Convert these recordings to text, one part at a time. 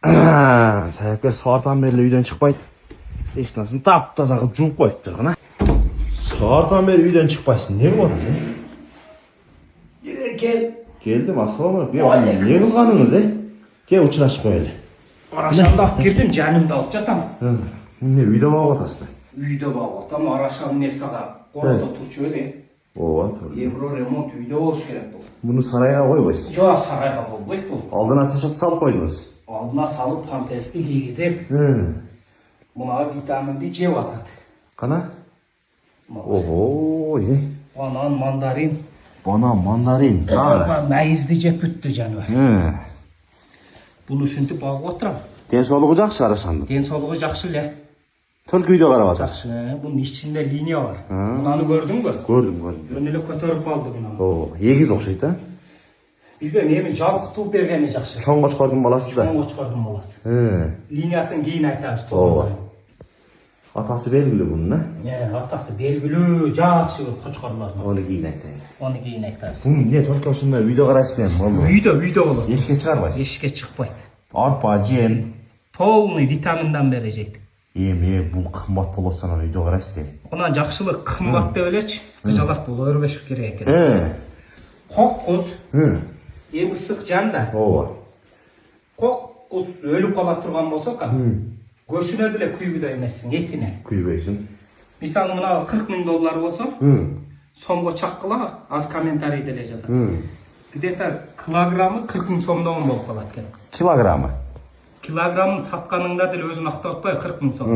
Саяпкер сағартан бері үйден шықпайды. Ешнасын тап-таза қылып жуып қойып тұр ғана. Сағартан бері үйден шықпайсың. Не болып атасың? Кел. Келдім, ассалаумағалейкум. Не қылғаныңыз, Кел ұшырашып қойылы. Арашанды алып келдім, жанымды алып жатам. Не үйде бағып атасың? Үйде бағып атам, Арашан не саға қорада тұршы өде. Ооба, тұр. Евро ремонт үйде болуш керек бұл. Бұны сарайға қой қойсың. Жоқ, сарайға болбайды бұл. Алдына тышақты салып қойдыңыз. Алдына салып памперсті кигізіп, мұнаға витаминді жеп атады. Қана? Ого, Банан, мандарин. Банан, мандарин. Мәйізді жеп бүтті жануар. Бұны үшінті бағып отырам. Денсаулығы жақсы Арашанның. Денсаулығы жақсы ле. Только үйде қарап атасың. Бұның ішінде линия бар. Бұнаны көрдің бі? Көрдім. Жөнелі көтеріп алды бұнаны. Егіз оқшайды, Білбем, емін жалқы туып бергені жақсы. Шоң қошқардың баласы да. Шоң қошқардың баласы. Линиясын кейін айтамыз. Атасы белгілі бұның, Атасы белгілі, жақсы қошқарлардың. Оны кейін айтайын. Оны кейін айтамыз. Бұның не, только осында үйде қарайсыз бен? Үйде болады. Ешке шығармайсыз? Ешке шықпайды. Арпа, жем. Полный витаминдан бері жейді. Бұл қымбат болып отсан оны үйде қарайсыз де. Онан жақшылық қымбат деп өлеч, қыжалақ бұл өрбешіп керек екен. Қоқ құз, емісік жанда. Қоқ құз өліп қала тұрған болса қа, көшіне біле күйбіді емессің, етіне. Күйбейсің. Мысалы, мұна $40,000 болса, соңғы чаққыла аз комментарий деле жаза. Где-то килограммы 40,000 сомдауын болып қалады кен. Килограммы? Килограммын сатқаныңда дел өзін ақтаутпай 40,000 сом.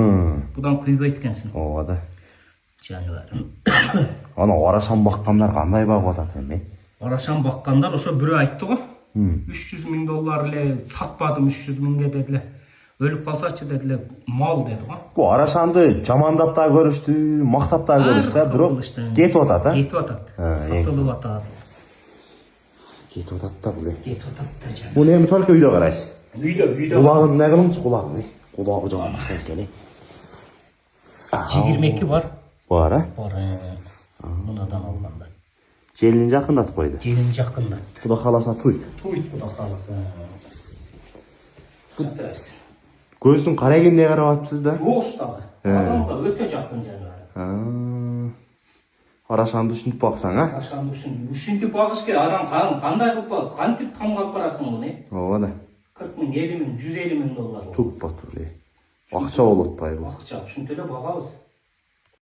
Бұдан күйбейді кенсін. Оғада. Жануар. Ана Арашан баққандар қандай бағып атады еме? Арашан баққандар ошо бірі айтты ғой. $300,000 ле сатпадым 300,000-ге деділі. Өліп қалсачы деділі, мал деді ғой. Бұл Арашанды жамандап та көрішті, мақтап та көрішті, бірақ кетіп атады, Кетіп атады. Сатылып атады. Кетіп атады да бұл. Кетіп атады да жануар. Бұл емі только үйде қарайсыз? Үйде. Құлағын не қылыңыз, құлағын? Құлағы жағын келе. 22 бар. Бар, Бар. Мұнадан алғанда. Желін жақындатып қойды. Желін жақындатты. Құда қаласа туйды. Құда қаласа. Құттырайсың. Көздің қарайген не қарап атыпсыз да? Жоғыштағы. Адамға өте жақын жануар. Арашанды үшінтіп бақсаң, Арашанды үшінтіп бағыш керек. Адам қандай қылып, қантіп тамғап барасың оны? Оғада. 40,000, $50,000, $150,000. Туп батыр, ақша ол отпай бұл. Ақша, үшінтелі бағауыз.